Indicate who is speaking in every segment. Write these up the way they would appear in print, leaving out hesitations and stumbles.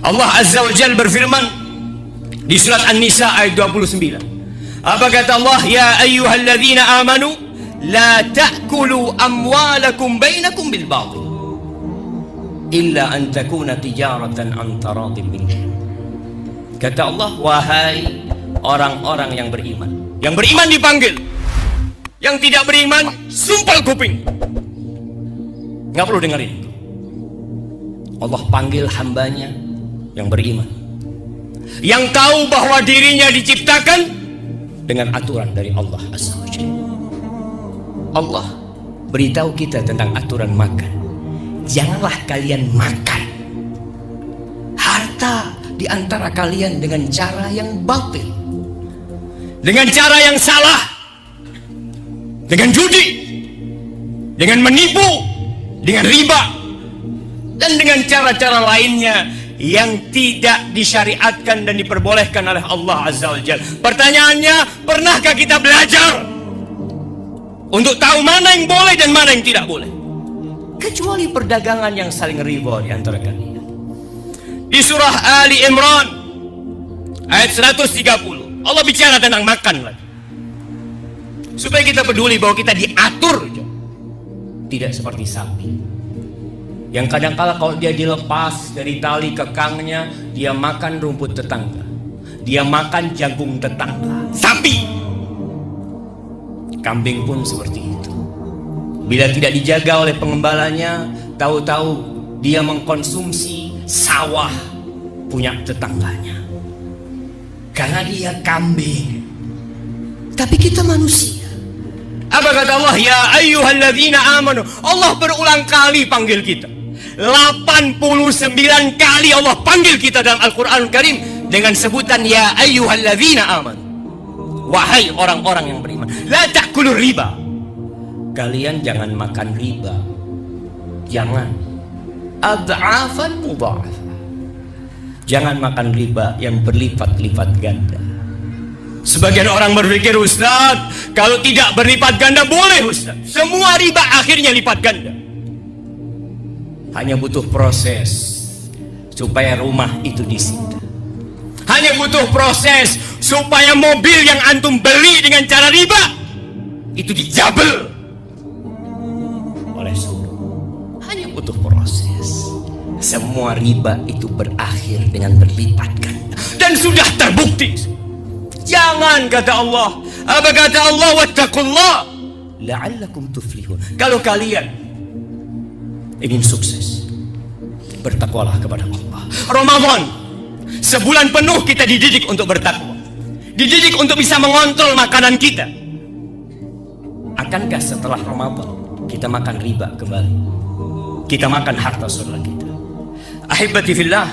Speaker 1: Allah Azza wa Jalla berfirman di surat An-Nisa ayat 29. Apa kata Allah? Ya ayyuhalladzina amanu la ta'kulu amwalakum bainakum bil batil illa an takuna tijaratan an taradin minkum. Kata Allah, wahai orang-orang yang beriman. Yang beriman dipanggil, yang tidak beriman sumpal kuping. Nggak perlu dengerin. Allah panggil hambanya yang beriman, yang tahu bahwa dirinya diciptakan dengan aturan dari Allah Azza wa Jalla. Allah beritahu kita tentang aturan makan. Janganlah kalian makan harta di antara kalian dengan cara yang batil, dengan cara yang salah, dengan judi, dengan menipu, dengan riba, dan dengan cara-cara lainnya yang tidak disyariatkan dan diperbolehkan oleh Allah Azza wa Jalla. Pertanyaannya, pernahkah kita belajar untuk tahu mana yang boleh dan mana yang tidak boleh? Kecuali perdagangan yang saling riba di antara kalian. Di surah Ali Imran ayat 130, Allah bicara tentang makan lagi, supaya kita peduli bahwa kita diatur, tidak seperti sapi yang kadang-kala kalau dia dilepas dari tali kekangnya, dia makan rumput tetangga, dia makan jagung tetangga. Sapi, kambing pun seperti itu. Bila tidak dijaga oleh pengembalanya, tahu-tahu dia mengkonsumsi sawah punya tetangganya, karena dia kambing. Tapi kita manusia. Apa kata Allah? Ya ayyuhalladzina amanu. Allah berulang kali panggil kita. 89 kali Allah panggil kita dalam Al-Quran Karim dengan sebutan ya ayyuhalladzina amanu. Wahai orang-orang yang beriman, la ta'kulur riba. Kalian jangan makan riba. Jangan. Ad'afan mudha'afah. Jangan makan riba yang berlipat-lipat ganda. Sebagian orang berpikir, Ustaz, kalau tidak berlipat ganda boleh, Ustaz. Semua riba akhirnya lipat ganda. Hanya butuh proses supaya rumah itu disita. Hanya butuh proses supaya mobil yang antum beli dengan cara riba itu dijabel oleh suruh. Hanya butuh proses. Semua riba itu berakhir dengan berlipat ganda dan sudah terbukti. Jangan, kata Allah. Apa kata Allah? Wattaqullah la'allakum tuflihun. Kalau kalian ingin sukses, bertakwalah kepada Allah. Ramadan, sebulan penuh kita dididik untuk bertakwa, dididik untuk bisa mengontrol makanan kita. Akankah setelah Ramadan kita makan riba kembali? Kita makan harta saudara kita? Ahibati fillah,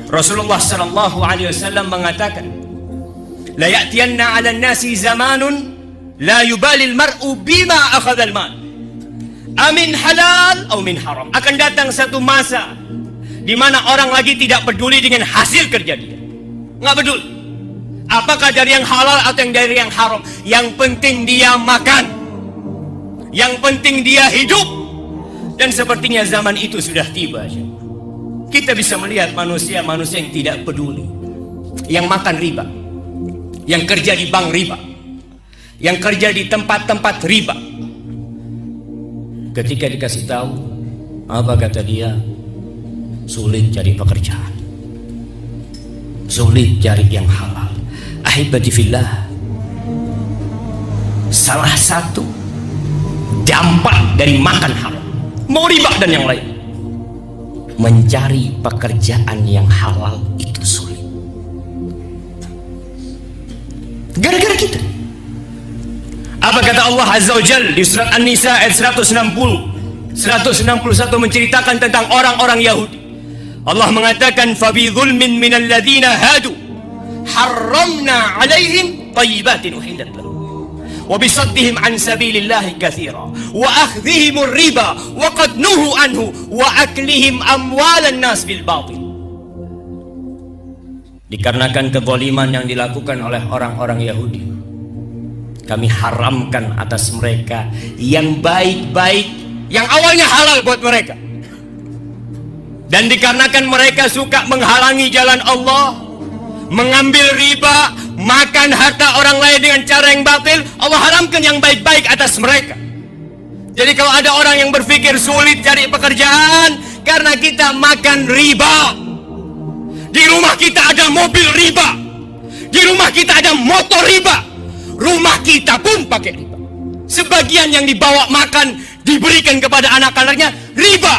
Speaker 1: Rasulullah sallallahu alaihi wasallam mengatakan, la ya'tiyanna 'alan nasi zamanun la yubalil mar'u bima akhadhal mal amin halal atau min haram. Akan datang satu masa di mana orang lagi tidak peduli dengan hasil kerja dia. Nggak peduli apakah dari yang halal atau yang dari yang haram. Yang penting dia makan, yang penting dia hidup. Dan sepertinya zaman itu sudah tiba. Kita bisa melihat manusia-manusia yang tidak peduli, yang makan riba, yang kerja di bank riba, yang kerja di tempat-tempat riba. Ketika dikasih tahu, apa kata dia? Sulit cari pekerjaan, sulit cari yang halal. Ahibati fillah, salah satu dampak dari makan haram, mau riba dan yang lain, mencari pekerjaan yang halal itu sulit. Gara-gara kita. Apa kata Allah Azza wa Jalla di surat An-Nisa ayat 161 menceritakan tentang orang-orang Yahudi. Allah mengatakan, fabi zulmin minal ladzina hadu harramna alaihim thayyibatin uhillat lahum wa bisaddihim an sabilillahi katsira wa akhdhihim riba wa qad nuhu anhu wa aklihim amwalan nas bil batil. Dikarenakan kezaliman yang dilakukan oleh orang-orang Yahudi, kami haramkan atas mereka yang baik-baik, yang awalnya halal buat mereka. Dan dikarenakan mereka suka menghalangi jalan Allah, mengambil riba, makan harta orang lain dengan cara yang batil, Allah haramkan yang baik-baik atas mereka. Jadi kalau ada orang yang berpikir sulit cari pekerjaan karena kita makan riba, di rumah kita ada mobil riba, di rumah kita ada motor riba, rumah kita pun pakai riba. Sebagian yang dibawa makan diberikan kepada anak-anaknya riba.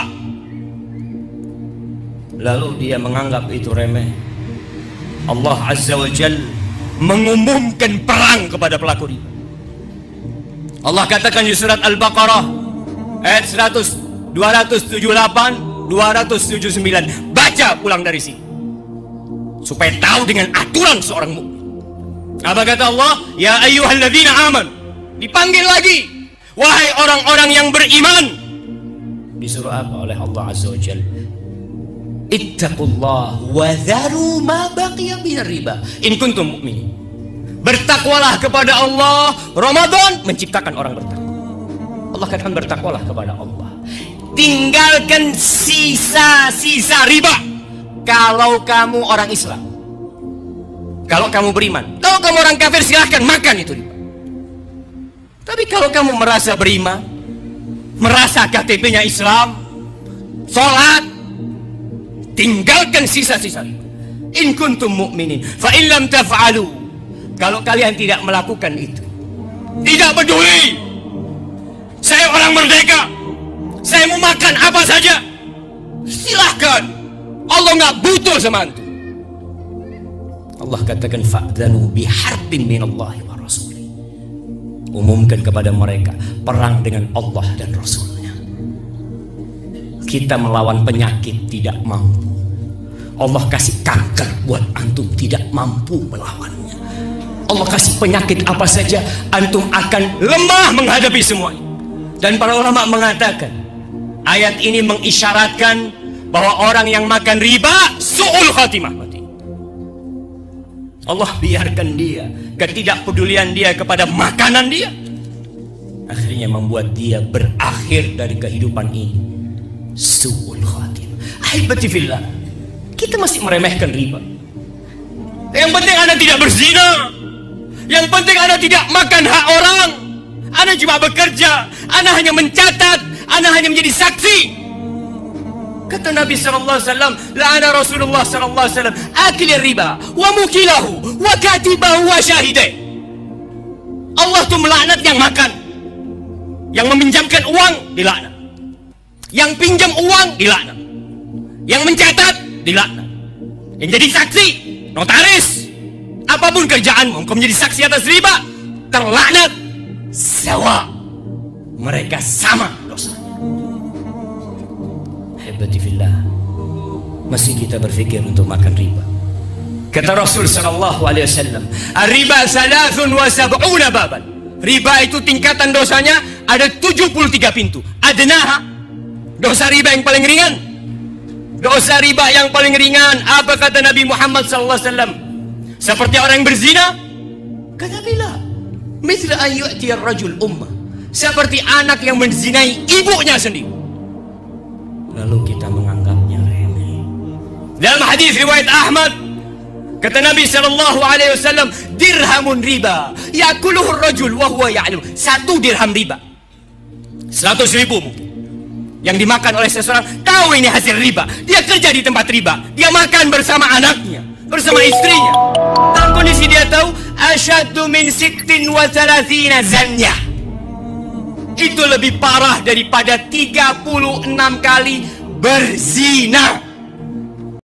Speaker 1: Lalu dia menganggap itu remeh. Allah Azza wa Jalla mengumumkan perang kepada pelaku riba. Allah katakan di surat Al-Baqarah ayat 278, 279. Baca pulang dari sini supaya tahu dengan aturan seorang mukmin. Apa kata Allah? Ya ayyuhalladzina amanu. Dipanggil lagi, wahai orang-orang yang beriman. Disuruh apa oleh Allah Azza wa Jalla? Ittaqullah wa dharu ma baqiya minar riba in kuntum mu'minin. Bertakwalah kepada Allah. Ramadan menciptakan orang bertakwa. Allah katakan bertakwalah kepada Allah. Tinggalkan sisa-sisa riba kalau kamu orang Islam. Kalau kamu beriman. Kalau kamu orang kafir silahkan makan itu riba. Tapi kalau kamu merasa beriman, merasa KTP-nya Islam, sholat, tinggalkan sisa-sisa riba. In kuntum mu'minin. Fa in lam taf'alu. Kalau kalian tidak melakukan itu, tidak peduli, saya orang merdeka, saya mau makan apa saja, silahkan. Allah nggak butuh sama antum. Allah katakan fa'dhanu biharbin minallahi wa rasulih. Umumkan kepada mereka perang dengan Allah dan Rasulnya. Kita melawan penyakit tidak mampu. Allah kasih kanker buat antum tidak mampu melawannya. Allah kasih penyakit apa saja, antum akan lemah menghadapi semuanya. Dan para ulama mengatakan ayat ini mengisyaratkan bahwa orang yang makan riba su'ul khatimah mati. Allah biarkan dia, ketidakpedulian dia kepada makanan dia akhirnya membuat dia berakhir dari kehidupan ini su'ul khatimah. Ahibati fillah, kita masih meremehkan riba. Yang penting Anda tidak berzina, yang penting Anda tidak makan hak orang. Anda cuma bekerja, Anda hanya mencatat, Anda hanya menjadi saksi. Kata Nabi sallallahu alaihi wasallam, la'ana Rasulullah sallallahu alaihi wasallam akil riba wa mukilahu wa katibahu wa syahidai. Allah tuh melaknat yang makan, yang meminjamkan uang dilaknat, yang pinjam uang dilaknat, yang mencatat dilaknat, yang jadi saksi, notaris, apapun kerjaanmu, engkau menjadi saksi atas riba, terlaknat. Sawa, mereka sama dosanya. Hebati fillah, masih kita berpikir untuk makan riba. Kata Rasul sallallahu alaihi wasallam, "Ar-riba 73 baban." Riba itu tingkatan dosanya ada 73 pintu. Adnaha, dosa riba yang paling ringan. Dosa riba yang paling ringan apa kata Nabi Muhammad sallallahu alaihi wasallam? Seperti orang yang berzina? Kata bila mithla an yu'ti ar-rajul ummah, seperti anak yang menzinai ibunya sendiri. Lalu kita menganggapnya remeh. Dalam hadis riwayat Ahmad, kata Nabi sallallahu alaihi wasallam, dirhamun riba yakuluhu ar-rajul wa huwa ya'lam. 1 dirham riba 100.000 mungkin yang dimakan oleh seseorang, tahu ini hasil riba, dia kerja di tempat riba, dia makan bersama anaknya, bersama istrinya, dalam kondisi dia tahu asyaddu min 36 zanya. Itu lebih parah daripada 36 kali berzina.